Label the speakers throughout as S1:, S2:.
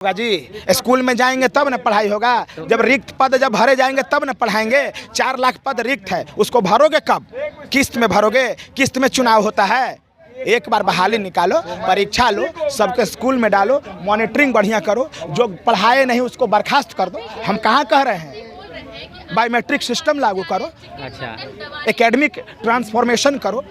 S1: होगा जी। स्कूल में जाएंगे तब न पढ़ाई होगा। जब रिक्त पद जब भरे जाएंगे तब न पढ़ाएंगे। 4 लाख पद रिक्त है, उसको भरोगे कब? किस्त में भरोगे? किस्त में चुनाव होता है। एक बार बहाली निकालो, परीक्षा लो, सबके स्कूल में डालो, मॉनिटरिंग बढ़िया करो, जो पढ़ाए नहीं उसको बर्खास्त कर दो। हम कहाँ कह रहे हैं? बायोमेट्रिक सिस्टम लागू करो,
S2: अच्छा,
S1: एकेडमिक ट्रांसफॉर्मेशन करो,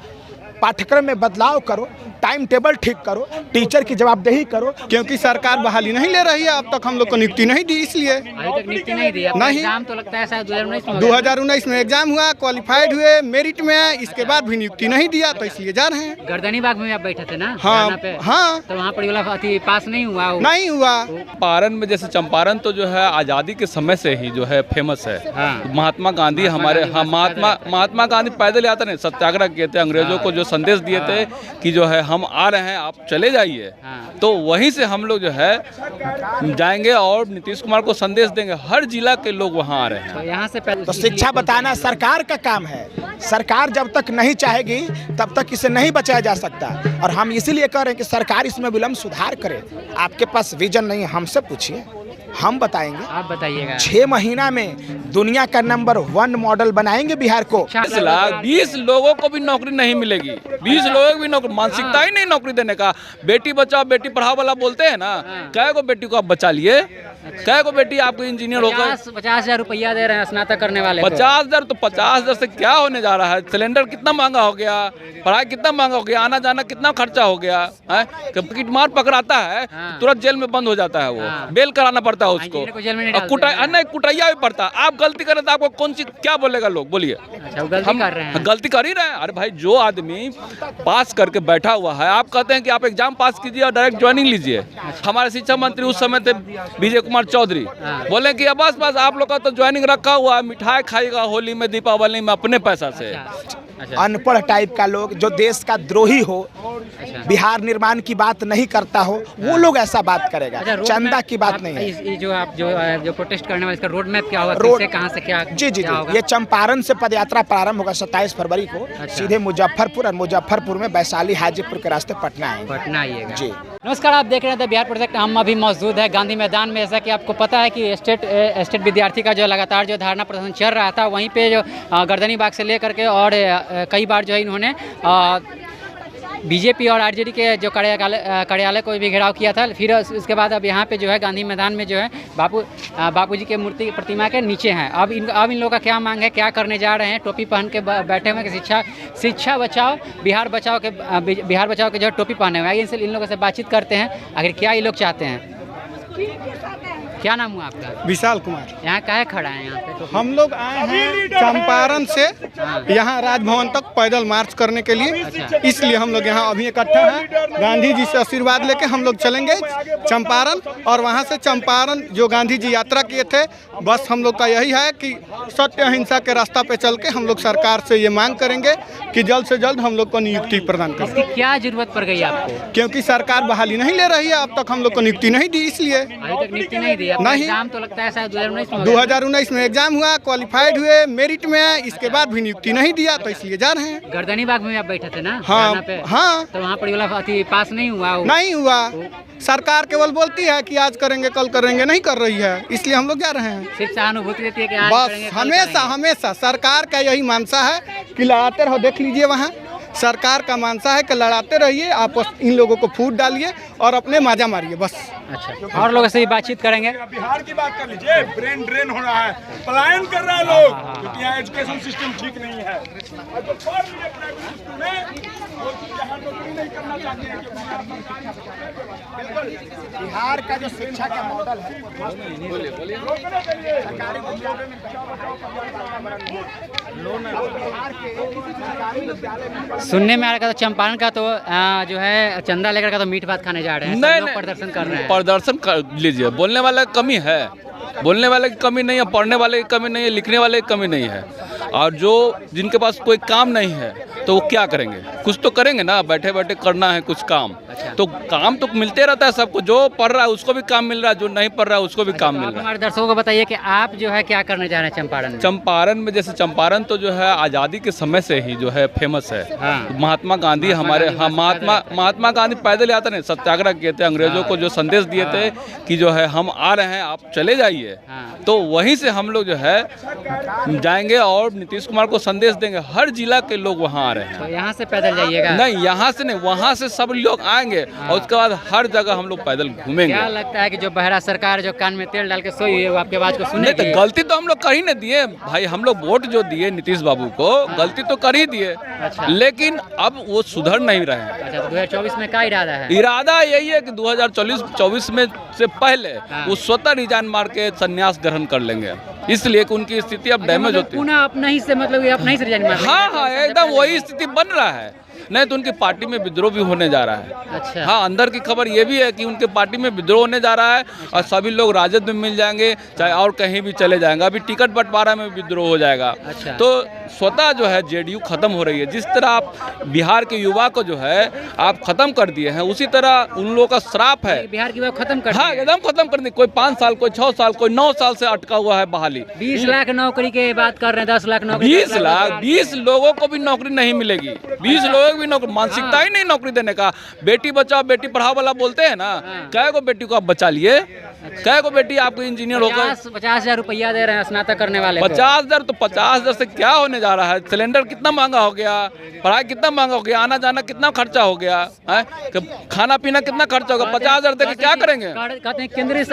S1: पाठ्यक्रम में बदलाव करो, टाइम टेबल ठीक करो, टीचर की जवाबदेही करो।
S3: क्योंकि सरकार बहाली नहीं ले रही है, अब तक हम लोग को नियुक्ति नहीं दी, इसलिए
S2: अभी तक नियुक्ति नहीं दी।
S3: नहीं।
S2: एग्जाम तो लगता है शायद
S3: 2019 में एग्जाम हुआ, क्वालिफाइड हुए, मेरिट में है, इसके बाद भी नियुक्ति नहीं दिया, तो इसलिए जा रहे हैं।
S2: गर्दनी बाग में आप बैठे थे ना?
S3: हाँ
S2: पे?
S3: हाँ,
S2: तो वहाँ पर पास नहीं हुआ?
S3: नहीं हुआ।
S4: चंपारण में, जैसे चंपारण तो जो है आज़ादी के समय से ही जो है फेमस है।
S2: हाँ।
S4: महात्मा गांधी हमारे, हाँ, महात्मा गांधी पैदल यात्रा नहीं, सत्याग्रह किए थे, अंग्रेजों को जो संदेश दिए थे कि जो है हम आ रहे हैं, आप चले जाइए।
S2: हाँ।
S4: तो वहीं से हम लोग जो है जाएंगे और नीतीश कुमार को संदेश देंगे। हर जिला के लोग वहाँ आ रहे हैं।
S2: तो यहाँ से
S1: तो शिक्षा बताना सरकार का काम है। सरकार जब तक नहीं चाहेगी तब तक इसे नहीं बचाया जा सकता। और हम इसीलिए कह रहे हैं कि सरकार इसमें विलंब सुधार करे। आपके पास विजन नहीं है, हमसे पूछिए, हम बताएंगे।
S2: आप बताइएगा।
S1: 6 महीना में दुनिया का नंबर 1 मॉडल बनाएंगे बिहार को।
S4: 20 लोगों को भी नौकरी नहीं मिलेगी। 20 लोगों को भी नौकरी, मानसिकता ही नहीं नौकरी देने का। बेटी बचाओ बेटी पढ़ाओ वाला बोलते हैं ना, क्या को बेटी को आप बचा लिए? क्या को बेटी आपको इंजीनियर होकर
S2: 50,000 रुपया दे रहे हैं स्नातक करने वाले?
S4: 50,000। तो 50,000 से क्या होने जा रहा है? सिलेंडर कितना महंगा हो गया, पढ़ाई कितना महंगा हो गया, आना जाना कितना खर्चा हो गया है। किटमार पकड़ाता है तो तुरंत जेल में बंद हो जाता है, वो बेल कराना पड़ता है उसको, कुटाइया भी पड़ता है। आप गलती करें तो आपको कौन सी क्या बोलेगा लोग? बोलिए।
S2: अच्छा, गलती कर रहे हैं।
S4: गलती कर ही रहे हैं। अरे भाई, जो आदमी पास करके बैठा हुआ है, आप कहते हैं कि आप एग्जाम पास कीजिए और डायरेक्ट ज्वाइनिंग लीजिए। हमारे शिक्षा मंत्री उस समय थे विजय कुमार चौधरी, बोले कि बस आप लोग का तो ज्वाइनिंग रखा हुआ है, मिठाई खाएगा होली में, दीपावली में अपने पैसा से।
S2: अच्छा।
S1: अनपढ़ टाइप का लोग जो देश का द्रोही हो, बिहार निर्माण की बात नहीं करता हो, वो लोग ऐसा बात करेगा।
S2: अच्छा,
S1: चंदा की बात नहीं है।
S2: ये जो आप जो प्रोटेस्ट करने वाले, इसका रोड मैप क्या होगा?
S1: रोड
S2: कहाँ से क्या?
S1: जी, ये चंपारण से पदयात्रा प्रारंभ होगा 27 फरवरी को।
S2: अच्छा।
S1: सीधे मुजफ्फरपुर और मुजफ्फरपुर में वैशाली हाजीपुर के रास्ते पटना आएंगे। जी,
S2: नमस्कार, आप देख रहे हैं बिहार प्रोजेक्ट। हम अभी मौजूद है गांधी मैदान में। जैसा कि आपको पता है कि स्टेट विद्यार्थी का जो लगातार जो धरना प्रदर्शन चल रहा था, वहीं पे जो गर्दनी बाग से लेकर के और कई बार जो है इन्होंने बीजेपी और आरजेडी के जो कार्यालय को भी घेराव किया था। फिर उसके बाद अब यहाँ पे जो है गांधी मैदान में जो है बापूजी के मूर्ति प्रतिमा के नीचे हैं। अब इन लोगों का क्या मांग है, क्या करने जा रहे हैं? टोपी पहन के बैठे हुए कि शिक्षा बचाओ बिहार बचाओ के जो टोपी पहने हुए हैं। इनसे इन लोगों से बातचीत करते हैं, आखिर क्या ये लोग चाहते हैं। क्या नाम हुआ आपका?
S3: विशाल कुमार।
S2: यहाँ काहे खड़ा है यहाँ पे? तो
S3: हम लोग आए हैं चंपारण से यहाँ राजभवन तक पैदल मार्च करने के लिए।
S2: अच्छा।
S3: इसलिए हम लोग यहाँ अभी इकट्ठा हैं। गांधी जी से आशीर्वाद लेके हम लोग चलेंगे चंपारण, और वहाँ से चंपारण जो गांधी जी यात्रा किए थे, बस हम लोग का यही है कि सत्य अहिंसा के रास्ता पे चल के हम लोग सरकार से ये मांग करेंगे कि जल्द से जल्द हम लोग को नियुक्ति प्रदान करें।
S2: इसकी क्या जरूरत पड़ गई आपको?
S3: क्योंकि सरकार बहाली नहीं ले रही है, अब तक हम लोग को नियुक्ति नहीं दी, इसलिए
S2: अभी तक नियुक्ति नहीं दी।
S3: नहीं।
S2: एग्जाम तो लगता है शायद
S3: 2019 में एग्जाम हुआ, क्वालिफाइड हुए, मेरिट में है, इसके बाद भी नियुक्ति नहीं दिया, तो इसलिए जा रहे हैं।
S2: गर्दनी बाग में आप बैठे थे ना?
S3: हाँ
S2: पे?
S3: हाँ।
S2: तो वहाँ पर पास नहीं हुआ?
S3: नहीं हुआ। सरकार केवल बोलती है कि आज करेंगे कल करेंगे, नहीं कर रही है, इसलिए हम लोग जा रहे हैं।
S2: सिर्फ सहानुभूति देती है कि आज
S3: बस
S2: करेंगे, कल
S3: हमेशा
S2: करेंगे।
S3: हमेशा सरकार का यही मानसा है कि लड़ाते रहो। देख लीजिए वहाँ सरकार का मानसा है कि लड़ाते रहिए, आप इन लोगों को फूट डालिए और अपने माजा मारिए, बस।
S2: अच्छा, और लोगों से भी बातचीत करेंगे।
S5: बिहार की बात कर लीजिए, ब्रेन ड्रेन हो रहा है, पलायन कर रहा है लोग, क्योंकि यहाँ एजुकेशन सिस्टम ठीक नहीं है। और जो पढ़ लिए प्राइवेट स्कूल में, वो यहाँ नौकरी नहीं करना चाहते हैं।
S1: बिहार का जो शिक्षा का मॉडल है,
S2: सुनने में आ रहा था चंपारण का तो जो है चंदा लेकर का तो मीट भात खाने जा रहे हैं। सब लोग प्रदर्शन कर रहे हैं।
S4: प्रदर्शन कर लीजिए। बोलने वाला की कमी है, बोलने वाले की कमी नहीं है, पढ़ने वाले की कमी नहीं है, लिखने वाले की कमी नहीं है। और जो जिनके पास कोई काम नहीं है तो वो क्या करेंगे? कुछ तो करेंगे ना, बैठे बैठे करना है कुछ काम। तो काम तो मिलते रहता है सबको, जो पढ़ रहा है उसको भी काम मिल रहा है, जो नहीं पढ़ रहा है उसको भी काम मिल रहा है।
S2: हमारे दर्शकों को बताइए कि आप जो है क्या करने जा रहे हैं चंपारण में?
S4: चंपारण में जैसे चंपारण तो जो है आज़ादी के समय से ही जो है फेमस है। महात्मा गांधी हमारे महात्मा गांधी पैदल यात्रा नहीं, सत्याग्रह किए थे, अंग्रेजों को जो संदेश दिए थे कि जो है हम आ रहे हैं, आप चले जाइए। तो वहीं से हम लोग जो है जाएंगे और नीतीश कुमार को संदेश देंगे। हर जिला के लोग वहाँ आ रहे हैं।
S2: तो यहाँ से पैदल जाइएगा?
S4: नहीं, यहाँ से नहीं, वहाँ से सब लोग आएंगे और उसके बाद हर जगह हम लोग पैदल घूमेंगे।
S2: क्या लगता है कि जो बहरा सरकार जो कान में तेल डाल के सोई हुई है वो आपके आवाज को सुनेगी?
S4: नहीं, तो गलती तो हम लोग कर ही नहीं दिए भाई, हम लोग वोट जो दिए नीतीश बाबू को, गलती तो कर ही दिए। लेकिन अब वो सुधर नहीं रहे हैं।
S2: अच्छा, 2024 में क्या इरादा है?
S4: इरादा यही है कि 2024 में से पहले वो स्वतः रिजाइन मार के संन्यास ग्रहण कर लेंगे, इसलिए कि उनकी स्थिति अब डैमेज होती है।
S2: पुनः अपना ही से मतलब ये अपना ही से रिजाइन मार?
S4: हाँ, एकदम वही स्थिति बन रहा है। नहीं तो उनकी पार्टी में विद्रोह भी होने जा रहा है।
S2: अच्छा।
S4: हाँ, अंदर की खबर ये भी है कि उनके पार्टी में विद्रोह होने जा रहा है और सभी लोग राजद में मिल जाएंगे, चाहे और कहीं भी चले जाएंगे। अभी टिकट बंटवारा में विद्रोह हो जाएगा।
S2: अच्छा।
S4: तो स्वतः जो है जेडीयू खत्म हो रही है। जिस तरह आप बिहार के युवा को जो है आप खत्म कर दिए हैं, उसी तरह उन लोगों का श्राप है।
S2: बिहार की युवा खत्म कर?
S4: हाँ, एकदम खत्म कर दी। कोई 5 साल, कोई 6 साल, कोई 9 साल से अटका हुआ है बहाली।
S2: 20 लाख नौकरी के बात कर रहे हैं, 10 लाख नौकरी।
S4: 20 लोगों को भी नौकरी नहीं मिलेगी। 20 लोगों को भी नौकरी, मानसिकता ही नहीं नौकरी देने का। बेटी बचाओ बेटी पढ़ाओ वाला बोलते हैं ना, क्या को बेटी को आप बचा लिए? क्या को बेटी आपको इंजीनियर होकर
S2: 50,000 रुपया दे रहे हैं स्नातक करने वाले?
S4: 50,000। तो 50,000 से क्या होने जा रहा है? सिलेंडर कितना महंगा हो गया, पढ़ाई कितना महंगा हो गया, आना जाना कितना खर्चा हो गया है, खाना पीना कितना खर्चा होगा? 50,000 देके क्या करेंगे?
S2: कहते हैं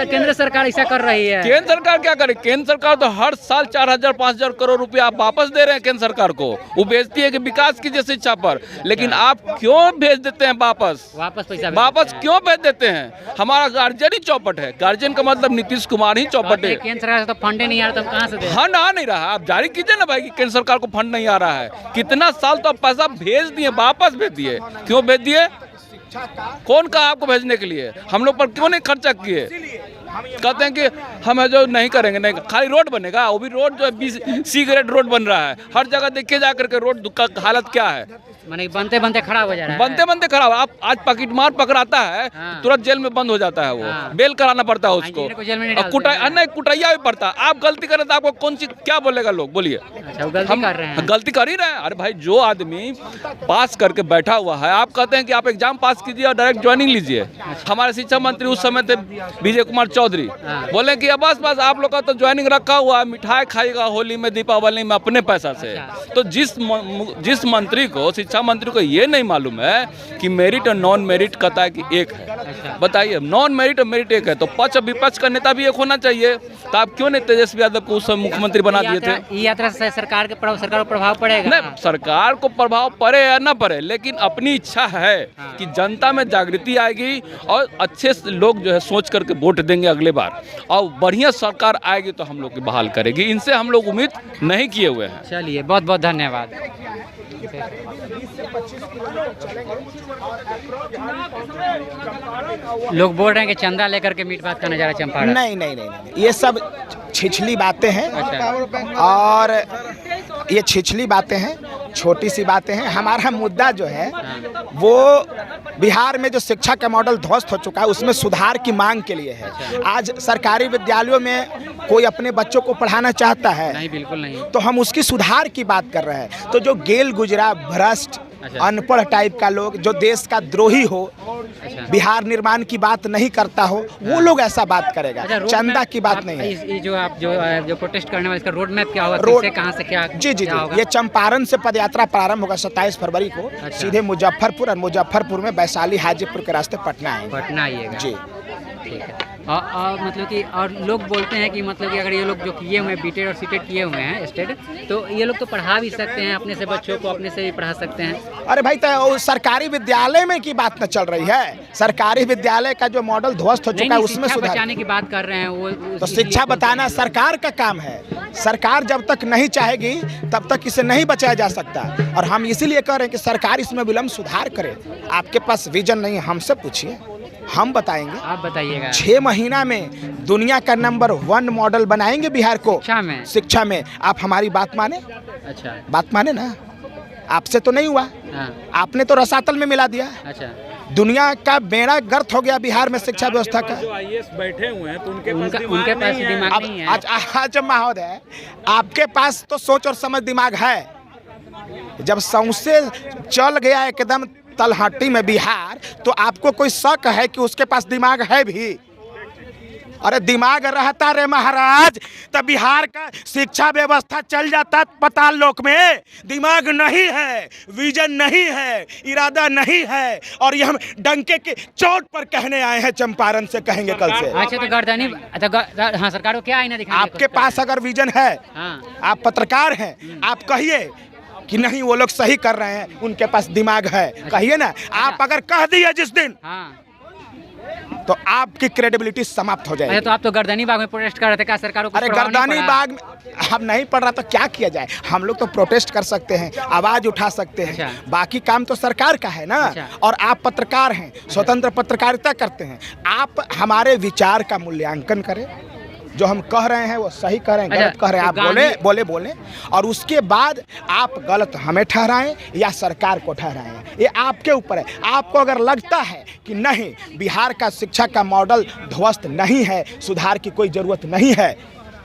S2: केंद्र सरकार ऐसा कर रही है।
S4: केंद्र सरकार क्या करे? केंद्र सरकार तो हर साल 4,000 5,000 करोड़ रुपया आप वापस दे रहे हैं केंद्र सरकार को। वो बेचती है कि विकास कीजिए शिक्षा पर, लेकिन आप क्यों भेज देते हैं वापस
S2: पैसा
S4: वापस क्यों भेज देते हैं? हमारा गार्जियन ही चौपट है। गार्जियन का मतलब नीतीश कुमार ही चौपट है।
S2: केंद्र सरकार से तो फंड नहीं आ रहा, तो कहाँ से दे?
S4: फंड आ नहीं रहा, आप जारी कीजिए ना भाई कि केंद्र सरकार को फंड नहीं आ रहा है। कितना साल तो आप पैसा भेज दिए, वापस भेज दिए, क्यों भेज दिए? कौन कहा आपको भेजने के लिए? हम लोग पर क्यों नहीं खर्चा किए? कहते हैं कि हम है जो नहीं करेंगे, नहीं खाली रोड बनेगा, वो भी रोड जो है सी ग्रेड रोड बन रहा है। हर जगह देखिए जा करके रोड का हालत क्या है,
S2: माने बनते बनते खराब हो जा रहा है।
S4: बनते बनते खराब। आप आज पैकेट मार पकड़ाता है, तुरंत जेल में बंद हो जाता है, वो बेल कराना पड़ता है उसको, और कुटाइया भी पड़ता है। आप गलती करें तो आपको कौन सी क्या बोलेगा लोग? बोलिए।
S2: अच्छा, गलती कर रहे हैं।
S4: गलती कर ही रहे हैं। अरे भाई, जो आदमी पास करके बैठा हुआ है, आप कहते हैं कि आप एग्जाम पास कीजिए और डायरेक्ट ज्वाइनिंग लीजिए। हमारे शिक्षा मंत्री उस समय थे विजय कुमार चौधरी, बोले कि बस आप लोग का तो ज्वाइनिंग रखा हुआ है, मिठाई खाएगा होली में, दीपावली में अपने पैसा से। तो जिस मंत्री को, शिक्षा मंत्री को ये नहीं मालूम है कि मेरिट और नॉन मेरिट कहता है कि एक है। बताइए, नॉन मेरिट और मेरिट एक है, तो पक्ष और विपक्ष का नेता भी एक होना चाहिए। तो आप क्यों नहीं तेजस्वी यादव को उस समय मुख्यमंत्री बना दिए थे?
S2: ये यात्रा से सरकार को प्रभाव पड़ेगा?
S4: नहीं, सरकार को प्रभाव पड़े या ना पड़े, लेकिन अपनी इच्छा है कि जनता में जागृति आएगी और अच्छे लोग जो है सोच करके वोट देंगे अगले बार, और बढ़िया सरकार आएगी तो हम लोग की बहाल करेगी। इनसे हम लोग उम्मीद नहीं किए हुए हैं।
S2: चलिए, बहुत बहुत धन्यवाद। लोग बोल रहे हैं कि चंदा लेकर के मीट भात खाने जा रहे हैं चंपारण।
S1: नहीं, ये सब छिछली बातें हैं।
S2: अच्छा।
S1: और ये छिछली बातें हैं, छोटी सी बातें हैं। हमारा मुद्दा जो है वो बिहार में जो शिक्षा का मॉडल ध्वस्त हो चुका है, उसमें सुधार की मांग के लिए है। आज सरकारी विद्यालयों में कोई अपने बच्चों को पढ़ाना चाहता है?
S2: नहीं, बिल्कुल नहीं।
S1: तो हम उसकी सुधार की बात कर रहे हैं। तो जो गेल गुजरा, भ्रष्ट, अनपढ़ टाइप का लोग, जो देश का द्रोही हो, बिहार निर्माण की बात नहीं करता हो, वो लोग ऐसा बात करेगा। चंदा की बात नहीं है।
S2: ये जो आप जो प्रोटेस्ट करने वाले, इसका रोड मैप क्या होगा?
S1: रोड
S2: कहाँ से क्या?
S1: जी, ये चंपारण से पदयात्रा प्रारंभ होगा 27 फरवरी को। सीधे मुजफ्फरपुर, और मुजफ्फरपुर में वैशाली हाजीपुर के रास्ते पटना आएगा। जी,
S2: ठीक है। और मतलब कि और लोग बोलते हैं कि मतलब कि अगर ये लोग जो किए हुए हैं, बीटेड और सीटेड किए हुए हैं स्टेट, तो ये लोग तो पढ़ा भी सकते हैं अपने से, बच्चों को अपने से भी पढ़ा सकते हैं।
S1: अरे भाई, तो सरकारी विद्यालय में की बात न चल रही है? सरकारी विद्यालय का जो मॉडल ध्वस्त हो चुका है उसमें सुधार
S2: बचाने की बात कर रहे हैं वो।
S1: तो शिक्षा बताना सरकार का काम है। सरकार जब तक नहीं चाहेगी तब तक इसे नहीं बचाया जा सकता। और हम इसीलिए कह रहे हैं कि सरकार इसमें विलंब सुधार करे। आपके पास विजन नहीं है, हमसे पूछिए। हम बताएंगे।
S2: आप बताइएगा।
S1: 6 महीना में दुनिया का नंबर 1 मॉडल बनाएंगे बिहार को शिक्षा में। आप हमारी बात माने। अच्छा, बात माने ना, आपसे तो नहीं हुआ। हाँ। आपने तो रसातल में मिला दिया। अच्छा, दुनिया का बेड़ा गर्क हो गया बिहार में शिक्षा व्यवस्था का।
S6: जो आईएएस बैठे हुए हैं तो उनके पास
S2: दिमाग नहीं है।
S1: आज महोदय, आपके पास तो सोच और समझ दिमाग है। जब सौंसे चल गया एकदम तलहटी में बिहार, तो आपको कोई शक है कि उसके पास दिमाग है भी? अरे दिमाग रहता रे महाराज, तब बिहार का शिक्षा व्यवस्था चल जाता पताल लोक में। दिमाग नहीं है, विजन नहीं है, इरादा नहीं है, और ये हम डंके के चोट पर कहने आए हैं, चंपारण से कहेंगे कल से।
S2: अच्छा, तो गर्दनी, हाँ, सरकार को क्या आईना दिखाएंगे?
S1: आपके पास अगर विजन है, आप पत्रकार हैं, आप कहिए कि नहीं वो लोग सही कर रहे हैं, उनके पास दिमाग है, कहिए ना। आप अगर कह दिए जिस दिन, तो आपकी क्रेडिबिलिटी समाप्त हो जाएगी।
S2: तो आप तो गर्दनी बाग में प्रोटेस्ट कर रहे थे, क्या सरकार को?
S1: अरे गर्दनी बाग में हम नहीं पढ़ रहा तो क्या किया जाए? हम लोग तो प्रोटेस्ट कर सकते हैं, आवाज उठा सकते हैं। अच्छा। बाकी काम तो सरकार का है ना। अच्छा। और आप पत्रकार हैं, स्वतंत्र पत्रकारिता करते हैं। आप हमारे विचार का मूल्यांकन करें, जो हम कह रहे हैं वो सही कह रहे हैं, गलत कह रहे हैं आप बोले, और उसके बाद आप गलत हमें ठहराएं या सरकार को ठहराएं, ये आपके ऊपर है। आपको अगर लगता है कि नहीं, बिहार का शिक्षा का मॉडल ध्वस्त नहीं है, सुधार की कोई ज़रूरत नहीं है,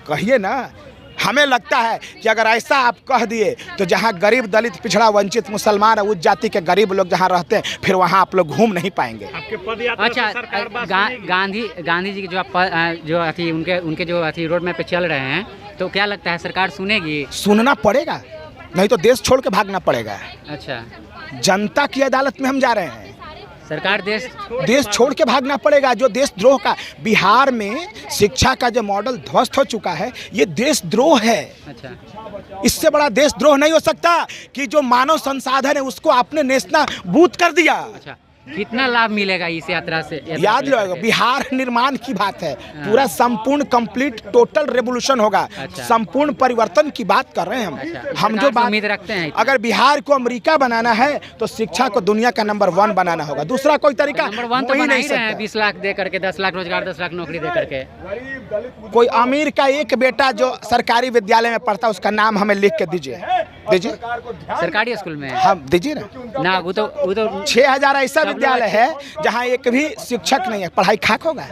S1: कहिए ना। हमें लगता है कि अगर ऐसा आप कह दिए तो जहाँ गरीब, दलित, पिछड़ा, वंचित, मुसलमान और उच्च जाति के गरीब लोग जहाँ रहते हैं, फिर वहाँ आप लोग घूम नहीं पाएंगे।
S2: अच्छा, गांधी जी की जो अथी उनके जो अथी रोड मैप पे चल रहे हैं, तो क्या लगता है सरकार सुनेगी?
S1: सुनना पड़ेगा, नहीं तो देश छोड़ के भागना पड़ेगा।
S2: अच्छा,
S1: जनता की अदालत में हम जा रहे हैं,
S2: सरकार
S1: देश छोड़ के भागना पड़ेगा। जो देशद्रोह का बिहार में शिक्षा का जो मॉडल ध्वस्त हो चुका है, ये देशद्रोह है। अच्छा, इससे बड़ा देशद्रोह नहीं हो सकता कि जो मानव संसाधन है उसको आपने नेशनल बूथ कर दिया। अच्छा,
S2: कितना लाभ मिलेगा इस यात्रा से?
S1: याद रखेगा, बिहार निर्माण की बात है, पूरा संपूर्ण कंप्लीट टोटल रेवोल्यूशन होगा। अच्छा। संपूर्ण परिवर्तन की बात कर रहे हैं हम।
S2: अच्छा।
S1: हम जो बात
S2: उम्मीद रखते हैं,
S1: अगर बिहार को अमेरिका बनाना है तो शिक्षा को दुनिया का नंबर 1 बनाना होगा। दूसरा कोई तरीका
S2: नंबर 1 तो बना ही रहे हैं, 20 लाख दे करके, 10 लाख रोजगार, 10 लाख नौकरी दे करके।
S1: कोई अमीर का एक बेटा जो सरकारी विद्यालय में पढ़ता है, उसका नाम हमें लिख के दीजिए।
S2: सरकारी स्कूल में
S1: हम दीजिए ना।
S2: वो तो
S1: 6000 ऐसा विद्यालय है जहाँ एक भी शिक्षक नहीं है। पढ़ाई खाक होगा?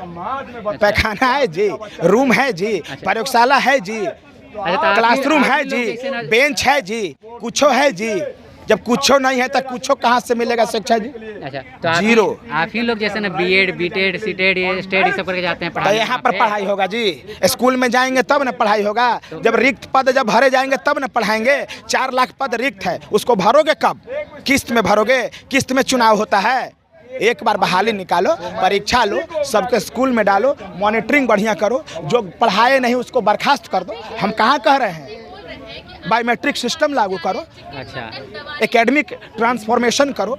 S1: पैखाना है जी, रूम है जी, प्रयोगशाला है जी, क्लासरूम है जी, बेंच है जी, कुछो है जी। जब कुछो नहीं है तो कुछो कहाँ से मिलेगा शिक्षा जी?
S2: अच्छा, तो
S1: जीरो।
S2: आप ही लोग जैसे ना बीएड, बीटेड, सीटेड, स्टेड ये सब करके जाते हैं
S1: तो यहाँ पर पढ़ाई होगा जी? स्कूल में जाएंगे तब ना पढ़ाई होगा। जब रिक्त पद जब भरे जाएंगे तब ना पढ़ाएंगे। 4 लाख पद रिक्त है, उसको भरोगे कब? किस्त में भरोगे? किस्त में चुनाव होता है। एक बार बहाली निकालो, परीक्षा लो, सबके स्कूल में डालो, मॉनिटरिंग बढ़िया करो, जो पढ़ाए नहीं उसको बर्खास्त कर दो। हम कहाँ कह रहे हैं? बायोमेट्रिक सिस्टम लागू करो। अच्छा, एकेडमिक ट्रांसफॉर्मेशन करो,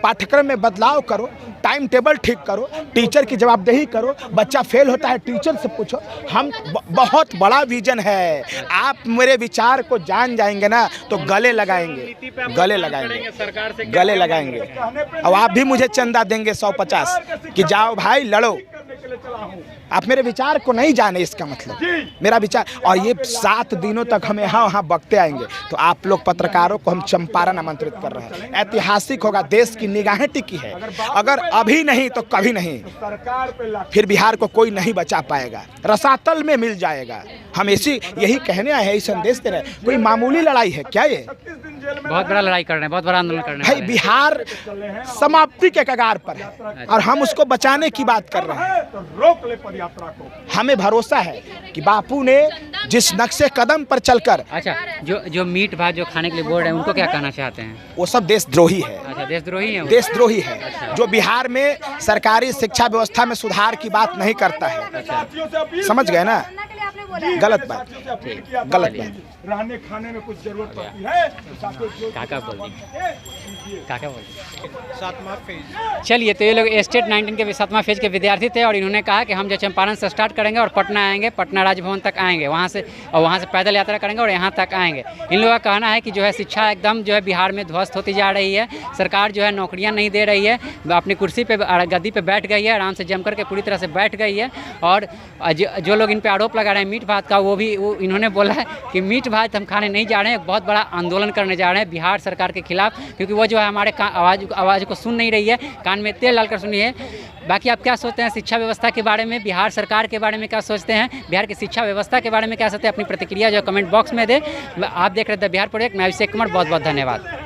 S1: पाठ्यक्रम में बदलाव करो, टाइम टेबल ठीक करो, टीचर की जवाबदेही करो। बच्चा फेल होता है, टीचर से पूछो। हम बहुत बड़ा विजन है। आप मेरे विचार को जान जाएंगे ना तो गले लगाएंगे, गले लगाएंगे, गले लगाएंगे। और आप भी मुझे चंदा देंगे 150 कि जाओ भाई लड़ो। आप मेरे विचार को नहीं जाने, इसका मतलब मेरा विचार। और ये 7 दिनों तक हम यहाँ बकते आएंगे। तो आप लोग पत्रकारों को हम चंपारण आमंत्रित कर रहे हैं। ऐतिहासिक होगा, देश की निगाहें टिकी है। अगर अभी नहीं तो कभी नहीं, फिर बिहार को कोई नहीं बचा पाएगा, रसातल में मिल जाएगा। हम यही कहने आए हैं, यही संदेश दे रहे हैं। कोई मामूली लड़ाई है क्या? ये
S2: बहुत बड़ा लड़ाई कर रहे हैं, बहुत बड़ा आंदोलन कर रहे हैं
S1: भाई। बिहार समाप्ति के कगार पर है और हम उसको बचाने की बात कर रहे हैं। रोक ले पदयात्रा को। हमें भरोसा है कि बापू ने जिस नक्शे कदम पर चलकर।
S2: अच्छा, जो मीट भात जो खाने के लिए बोल रहे हैं, उनको क्या कहना चाहते हैं?
S1: वो सब देशद्रोही है।
S2: अच्छा, देशद्रोही है।
S1: देशद्रोही है। अच्छा। जो बिहार में सरकारी शिक्षा व्यवस्था में सुधार की बात नहीं करता है। अच्छा। समझ गए ना? गलत बात, गलत बात। रहने खाने में कुछ जरूरत पड़ती है। काका बोल दी।
S2: क्या बोलते 7वां फेज। चलिए, तो ये लोग स्टेट 19 के 7वां फेज के विद्यार्थी थे और इन्होंने कहा कि हम जो चंपारण से स्टार्ट करेंगे और पटना आएंगे, पटना राजभवन तक आएंगे, वहाँ से पैदल यात्रा करेंगे और यहाँ तक आएंगे। इन लोगों का कहना है कि जो है शिक्षा एकदम जो है बिहार में ध्वस्त होती जा रही है, सरकार जो है नौकरियाँ नहीं दे रही है, अपनी कुर्सी पे गद्दी पे बैठ गई है, आराम से जम करके पूरी तरह से बैठ गई है। और जो लोग इन पे आरोप लगा रहे हैं मीट भात का, वो इन्होंने बोला है कि मीट भात हम खाने नहीं जा रहे हैं, बहुत बड़ा आंदोलन करने जा रहे हैं बिहार सरकार के खिलाफ, क्योंकि वो जो है हमारे आवाज़ को सुन नहीं रही है, कान में तेल डालकर सुनी है। बाकी आप क्या सोचते हैं शिक्षा व्यवस्था के बारे में, बिहार सरकार के बारे में क्या सोचते हैं, बिहार की शिक्षा व्यवस्था के बारे में क्या सोचते हैं, अपनी प्रतिक्रिया जो कमेंट बॉक्स में दें। आप देख रहे थे बिहार प्रोजेक्ट, मैं अभिषेक कुमार, बहुत बहुत धन्यवाद।